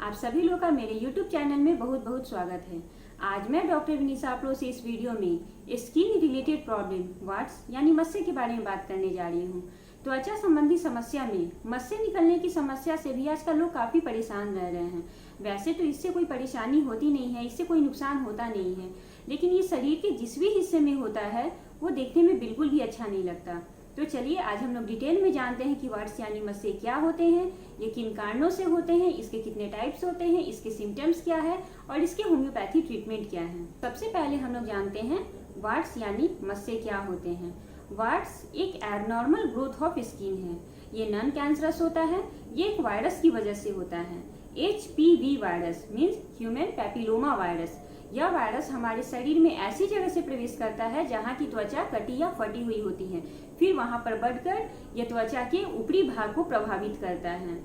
आप सभी लोग का मेरे YouTube चैनल में बहुत बहुत स्वागत है। आज मैं डॉक्टर विनीसा आप लोग से इस वीडियो में स्किन रिलेटेड प्रॉब्लम वाट्स यानी मस्से के बारे में बात करने जा रही हूँ। त्वचा संबंधी समस्या में मस्से निकलने की समस्या से भी आजकल लोग काफ़ी परेशान रह रहे हैं। वैसे तो इससे कोई परेशानी होती नहीं है, इससे कोई नुकसान होता नहीं है, लेकिन ये शरीर के जिस भी हिस्से में होता है वो देखने में बिल्कुल भी अच्छा नहीं लगता। तो चलिए आज हम लोग डिटेल में जानते हैं कि वाट्स यानी मस्से क्या होते हैं, ये किन कारणों से होते हैं, इसके कितने टाइप्स होते हैं, इसके सिम्टम्स क्या है और इसके होम्योपैथी ट्रीटमेंट क्या है। सबसे पहले हम लोग जानते हैं वाट्स यानी मस्से क्या होते हैं। वाट्स एक एबनॉर्मल ग्रोथ ऑफ स्किन है। ये नॉन कैंसरस होता है। ये एक वायरस की वजह से होता है। HPV virus means human papilloma virus. यह वायरस हमारे शरीर में ऐसी जगह से प्रवेश करता है जहाँ की त्वचा कटी या फटी हुई होती है, फिर वहाँ पर बढ़कर यह त्वचा के ऊपरी भाग को प्रभावित करता है।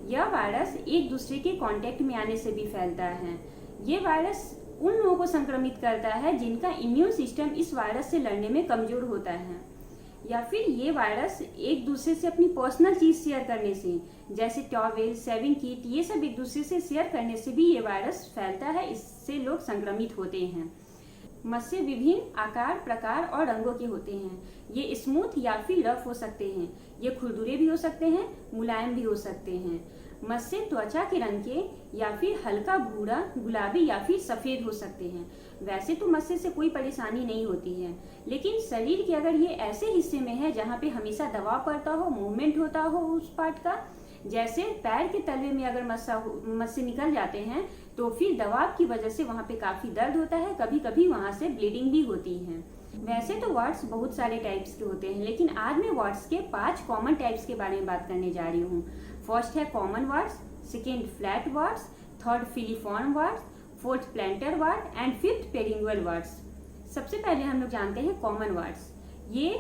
यह वायरस एक दूसरे के कांटेक्ट में आने से भी फैलता है। ये वायरस उन लोगों को संक्रमित करता है जिनका इम्यून सिस्टम इस वायरस से लड़ने में कमजोर होता है, या फिर ये वायरस एक दूसरे से अपनी पर्सनल चीज शेयर करने से, जैसे टॉवेल, शेविंग किट, ये सब एक दूसरे से शेयर करने से भी ये वायरस फैलता है। इससे लोग संक्रमित होते हैं। मस्से विभिन्न आकार, प्रकार और रंगों के होते हैं। ये स्मूथ या फिर रफ हो सकते हैं। ये खुरदुरे भी हो सकते हैं, मुलायम भी हो सकते हैं। मस्से त्वचा के रंग के या फिर हल्का भूरा, गुलाबी या फिर सफेद हो सकते हैं। वैसे तो मस्से से कोई परेशानी नहीं होती है, लेकिन शरीर के अगर ये ऐसे हिस्से में है जहाँ पे हमेशा दबाव पड़ता हो, मूवमेंट होता हो उस पार्ट का, जैसे पैर के तलवे में अगर मस्से निकल जाते हैं तो फिर दबाव की वजह से वहाँ पे काफी दर्द होता है, कभी कभी वहाँ से ब्लीडिंग भी होती है। वैसे तो वाट्स बहुत सारे टाइप्स के होते हैं, लेकिन आज मैं वाट्स के 5 कॉमन टाइप्स के बारे में बात करने जा रही हूँ। फर्स्ट है common warts, second flat warts, third filiform warts, fourth plantar wart and fifth periungual warts. सबसे पहले हम लोग जानते हैं कॉमन वाट्स। ये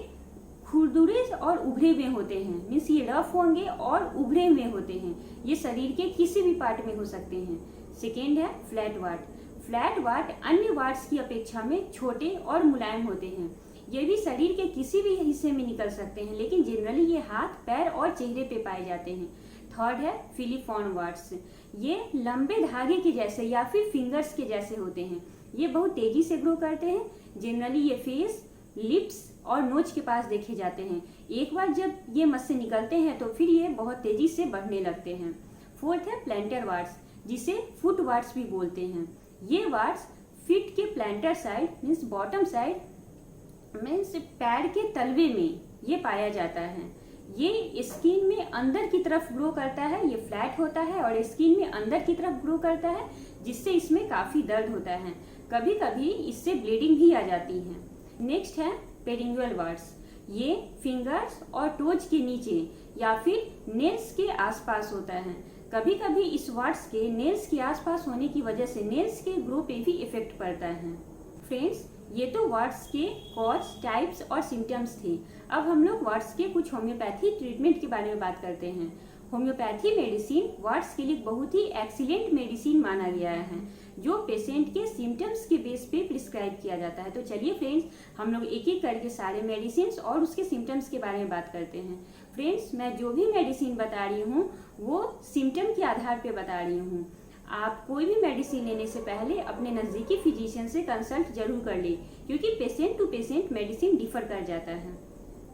खुरदुरे और उभरे हुए होते हैं, मीन्स ये रफ होंगे और उभरे हुए होते हैं। ये शरीर के किसी भी पार्ट में हो सकते हैं। सेकेंड है फ्लैट वाट। फ्लैट वाट अन्य वाट्स की अपेक्षा में छोटे और मुलायम होते हैं। ये भी शरीर के किसी भी हिस्से में निकल सकते हैं, लेकिन जनरली ये हाथ, पैर और चेहरे पे पाए जाते हैं। थर्ड है फिलीफॉर्म वाट्स। ये लंबे धागे के जैसे या फिर फिंगर्स के जैसे होते हैं। ये बहुत तेजी से ग्रो करते हैं। जनरली ये फेस, लिप्स और नोज के पास देखे जाते हैं। एक बार जब ये मस्से निकलते हैं तो फिर ये बहुत तेजी से बढ़ने लगते हैं। फोर्थ है प्लांटर वाट्स, जिसे फुट वाट्स भी बोलते हैं। ये वाट्स फीट के planter side means bottom side means पैर के तलवे में ये पाया जाता है। ये स्किन में अंदर की तरफ ग्रो करता है। ये फ्लैट होता है और स्किन में अंदर की तरफ ग्रो करता है, जिससे इसमें काफी दर्द होता है। कभी कभी इससे ब्लीडिंग भी आ जाती है। नेक्स्ट है पेरिंगुअल वाट्स। ये फिंगर्स और टोज के नीचे या फिर नेल्स के आसपास होता है। कभी कभी इस वाट्स के नेल्स के आसपास होने की वजह से नेल्स के ग्रो पे भी इफेक्ट पड़ता है। फ्रेंड्स, ये तो वाट्स के कॉज, टाइप्स और सिम्टम्स थे। अब हम लोग वाट्स के कुछ होम्योपैथी ट्रीटमेंट के बारे में बात करते हैं। होम्योपैथी मेडिसिन वाट्स के लिए बहुत ही एक्सीलेंट मेडिसिन माना गया है, जो पेशेंट के सिम्टम्स के बेस पे प्रिस्क्राइब किया जाता है। तो चलिए फ्रेंड्स, हम लोग एक एक करके सारे मेडिसिन और उसके सिम्टम्स के बारे में बात करते हैं। फ्रेंड्स, मैं जो भी मेडिसिन बता रही हूँ वो सिम्टम के आधार पे बता रही हूँ। आप कोई भी मेडिसिन लेने से पहले अपने नज़दीकी फिजिशियन से कंसल्ट जरूर कर लें, क्योंकि patient to patient medicine differ कर जाता है।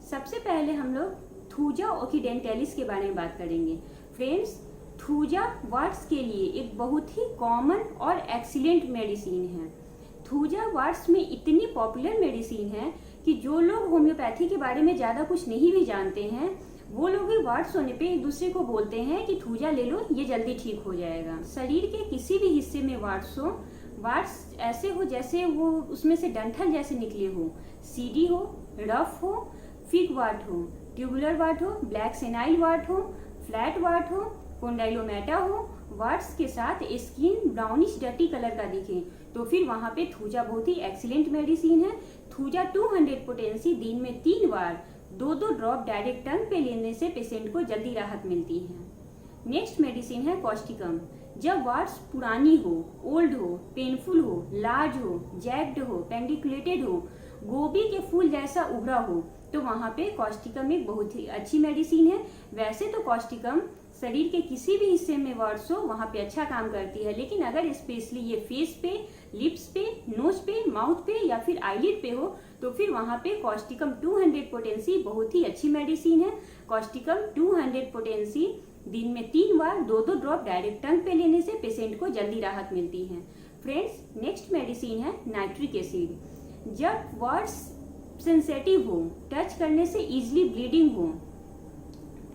सबसे पहले हम लोग थूजा ओकिडेंटैलिस के बारे में बात करेंगे। फ्रेंड्स, थूजा वाट्स के लिए एक बहुत ही कॉमन और एक्सीलेंट मेडिसिन है। थूजा वाट्स में इतनी पॉपुलर मेडिसिन है कि जो लोग होम्योपैथी के बारे में ज़्यादा कुछ नहीं भी जानते हैं, वो लोग भी वाट्स होने पे एक दूसरे को बोलते हैं कि थूजा ले लो, ये जल्दी ठीक हो जाएगा। शरीर के किसी भी हिस्से में वाट्स हो, वाट्स ऐसे हो जैसे वो उसमें से डंठल जैसे निकले हो, सीडी हो, रफ हो, फिग वाट हो, ट्यूबुलर वाट हो, ब्लैक सेनाइल वाट हो, फ्लैट वाट हो, कोंडाइलोमेटा हो, वाट्स के साथ स्किन ब्राउनिश डर्टी कलर का दिखे, तो फिर वहाँ पे थूजा बहुत ही एक्सीलेंट मेडिसिन है। थूजा 200 पोटेंसी दिन में 3 बार 2-2 ड्रॉप डायरेक्ट टंग पे लेने से पेशेंट को जल्दी राहत मिलती है। नेक्स्ट मेडिसिन है कॉस्टिकम। जब वाट्स पुरानी हो, ओल्ड हो, पेनफुल हो, लार्ज हो, जैक्ड हो, पेंडिकुलेटेड हो, गोभी के फूल जैसा उभरा हो, तो वहाँ पे कॉस्टिकम एक बहुत ही अच्छी मेडिसिन है। वैसे तो कॉस्टिकम शरीर के किसी भी हिस्से में वर्ड्स हो वहाँ पे अच्छा काम करती है, लेकिन अगर स्पेशली ये फेस पे, लिप्स पे, नोज पे, माउथ पे या फिर आईलिड पे हो तो फिर वहाँ पे कॉस्टिकम 200 पोटेंसी बहुत ही अच्छी मेडिसिन है। कॉस्टिकम 200 पोटेंसी दिन में 3 बार 2-2 ड्रॉप डायरेक्ट टंग पे लेने से पेशेंट को जल्दी राहत मिलती है। फ्रेंड्स, नेक्स्ट मेडिसिन है नाइट्रिक एसिड। जब वर्ड्स सेंसेटिव हो, टच करने से इजीली ब्लीडिंग हो,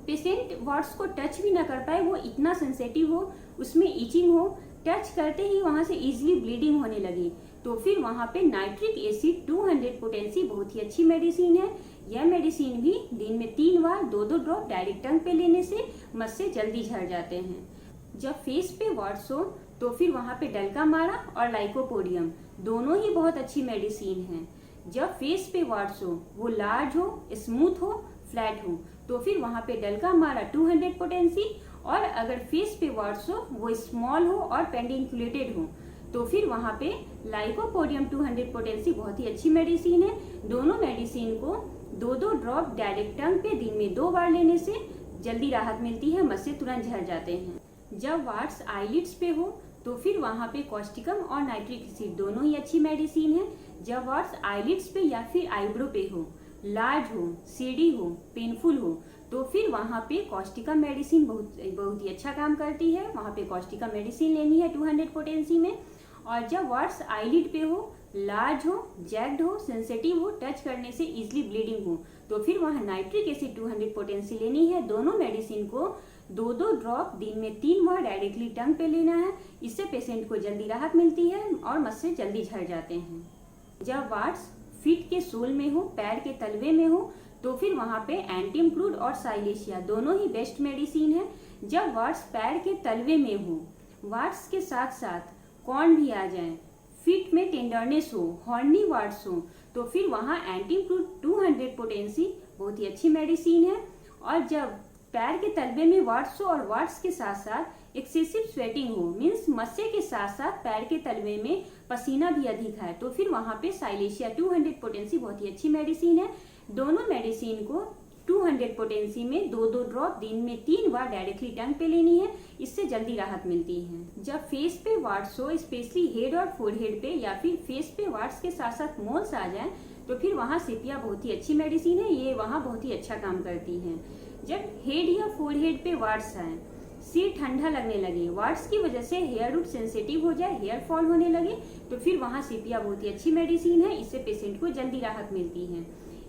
पेशेंट वर्ड्स को टच भी ना कर पाए, वो इतना सेंसेटिव हो, उसमें इचिंग हो, टच करते ही वहाँ से इजीली ब्लीडिंग होने लगी, तो फिर वहाँ पे नाइट्रिक एसिड 200 पोटेंसी बहुत ही अच्छी मेडिसिन है। यह मेडिसिन भी दिन में 3 बार 2-2 ड्रॉप डायरेक्ट टंग पे लेने से मस्से जल्दी झड़ जाते हैं। जब फेस पे वर्ड्स हो तो फिर वहाँ पे डल्कामारा और लाइकोपोडियम दोनों ही बहुत अच्छी मेडिसिन हैं। जब फेस पे वर्ड्स हो, वो लार्ज हो, स्मूथ हो, फ्लैट हो, तो फिर वहाँ पे डल्कामारा 200 पोटेंसी, और अगर फेस पे वर्ड्स हो, वो स्मॉल हो और पेडिकुलेटेड हो, तो फिर वहाँ पे लाइकोपोडियम 200 पोटेंसी बहुत ही अच्छी मेडिसिन है। दोनों मेडिसिन को 2-2 ड्रॉप डायरेक्ट टंग पे दिन में 2 बार लेने से जल्दी राहत मिलती है, मस्से तुरंत झड़ जाते हैं। जब वार्ड्स आईलिड्स पे हो तो फिर वहाँ पे कॉस्टिकम और नाइट्रिक एसिड दोनों ही अच्छी मेडिसिन है। जब वार्ड्स आईलिड्स पे या फिर आईब्रो पे हो, लार्ज हो, सीडी हो, पेनफुल हो, तो फिर वहाँ पे कॉस्टिकम मेडिसिन बहुत ही अच्छा काम करती है। वहाँ पे कॉस्टिकम मेडिसिन लेनी है 200 पोटेंसी में। और जब वर्ड्स आईलिड पे हो, लार्ज हो, जैक्ड हो, सेंसिटिव हो, टच करने से इजीली ब्लीडिंग हो, तो फिर वहाँ नाइट्रिक एसिड 200 पोटेंसी लेनी है। दोनों मेडिसिन को 2-2 ड्रॉप दिन में 3 बार डायरेक्टली टंग पे लेना है। इससे पेशेंट को जल्दी राहत मिलती है और मस्से जल्दी झड़ जाते हैं। जब वार्ड्स फीट के सोल में हो, पैर के तलवे में हो, तो फिर वहाँ पे एंटीमक्रूड और साइलेशिया दोनों ही बेस्ट मेडिसिन है। जब वार्ड्स पैर के तलवे में हो, वार्ड्स के साथ साथ कॉर्न भी आ जाए, फीट में टेंडरनेस हो, हॉर्नी वार्ड्स हो, तो फिर वहाँ एंटीमक्रूड 200 पोटेंसी बहुत ही अच्छी मेडिसिन है। और जब पैर के तलवे में वार्ड्स हो और वार्ड्स के साथ साथ एक्सेसिव स्वेटिंग हो, मीन्स मस्से के साथ साथ पैर के तलवे में पसीना भी अधिक है, तो फिर वहाँ पे साइलेशिया 200 पोटेंसी बहुत ही अच्छी मेडिसिन है। दोनों मेडिसिन को 200 पोटेंसी में 2-2 ड्रॉप दिन में 3 बार डायरेक्टली टंग पे लेनी है। इससे जल्दी राहत मिलती है। जब फेस पे वार्ड्स हो, स्पेशली हेड और फोरहेड पे, या फिर फेस पे वार्ड्स के साथ साथ मोल्स आ जाए, तो फिर वहाँ सिपिया बहुत ही अच्छी मेडिसिन है। ये वहाँ बहुत ही अच्छा काम करती है। जब हेड या फोरहेड पे वार्ड्स आए, सिर ठंडा लगने लगे, वार्ड्स की वजह से हेयर रूट सेंसिटिव हो जाए, हेयर फॉल होने लगे, तो फिर वहाँ सिपिया बहुत ही अच्छी मेडिसिन है। इससे पेशेंट को जल्दी राहत मिलती है।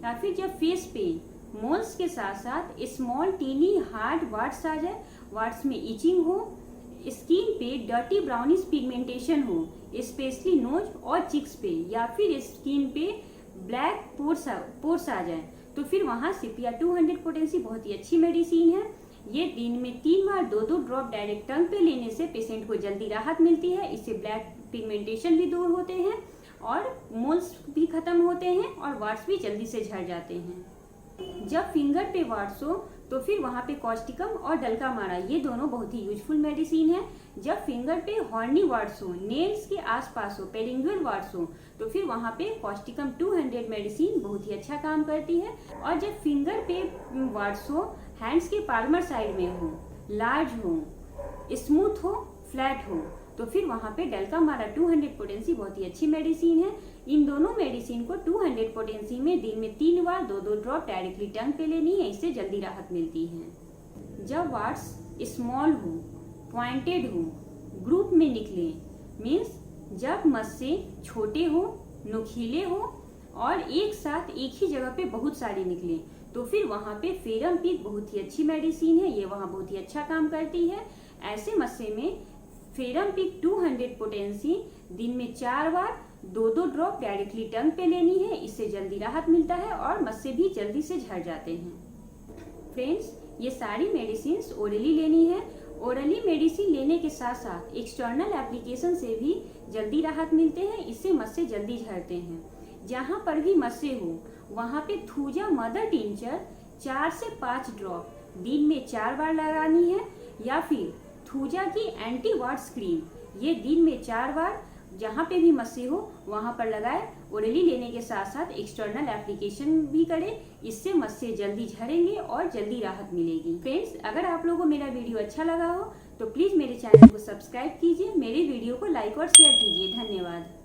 या फिर जब फेस पे मोल्स के साथ साथ स्मॉल टीनी हार्ड वार्ड्स आ जाए, वार्ड्स में इचिंग हो, स्किन पे डर्टी ब्राउनिश पिगमेंटेशन हो, स्पेशली नोज और चिक्स पे, या फिर स्किन पे ब्लैक पोर्स आ जाए, तो फिर वहाँ सिपिया 200 पोटेंसी बहुत ही अच्छी मेडिसिन है। ये दिन में 3 बार 2-2 ड्रॉप डायरेक्ट टंग पे लेने से पेशेंट को जल्दी राहत मिलती है। इससे ब्लैक पिगमेंटेशन भी दूर होते हैं और मोल्स भी खत्म होते हैं और वार्ड्स भी जल्दी से झड़ जाते हैं। जब फिंगर पे वार्ड्स हो तो फिर वहाँ पे कॉस्टिकम और डल्कामारा ये दोनों बहुत ही यूजफुल मेडिसिन है। जब फिंगर पे हॉर्नी वार्ड्स हो, नेल्स के आसपास हो, पेरिंगुअल वार्ड्स हो, तो फिर वहाँ पे कॉस्टिकम 200 मेडिसिन बहुत ही अच्छा काम करती है। और जब फिंगर पे वार्ड्स हो, हैंड्स के पाल्मर साइड में हो, लार्ज हो, स्मूथ हो, फ्लैट हो, तो फिर वहाँ पे डल्कामारा 200 पोटेंसी बहुत ही अच्छी मेडिसिन है। इन दोनों मेडिसिन को 200 पोटेंसी में दिन में 3 बार 2-2 ड्रॉप डायरेक्टली टंग पे लेनी है। इससे जल्दी राहत मिलती है। जब वार्ड्स स्मॉल हो, पॉइंटेड हो, ग्रुप में निकले, मीन्स जब मस्से छोटे हो, नुकीले हो और एक साथ एक ही जगह पे बहुत सारे निकले, तो फिर वहाँ पे फेरम पिक बहुत ही अच्छी मेडिसिन है। ये वहाँ बहुत ही अच्छा काम करती है। ऐसे मस्से में फेरम पिक 200 पोटेंसी दिन में 4 बार 2-2 ड्रॉप डायरेक्टली टंग पे लेनी है। इससे जल्दी राहत मिलता है और मस्से भी जल्दी से झड़ जाते हैं। फ्रेंड्स, ये सारी मेडिसिन ओरली लेनी है। ओरली मेडिसिन लेने के साथ साथ एक्सटर्नल एप्लीकेशन से भी जल्दी राहत मिलते हैं। इससे मस्से जल्दी झड़ते हैं। जहाँ पर भी मस्से हो वहाँ पे थूजा मदर टिंचर 4 से 5 ड्रॉप दिन में 4 बार लगानी है, या फिर थूजा की एंटी वार्ड्स क्रीम ये दिन में 4 बार जहाँ पे भी मस्से हो वहाँ पर लगाए। ओरली लेने के साथ साथ एक्सटर्नल एप्लीकेशन भी करें, इससे मस्से जल्दी झड़ेंगे और जल्दी राहत मिलेगी। फ्रेंड्स, अगर आप लोगों को मेरा वीडियो अच्छा लगा हो तो प्लीज़ मेरे चैनल को सब्सक्राइब कीजिए, मेरे वीडियो को लाइक और शेयर कीजिए। धन्यवाद।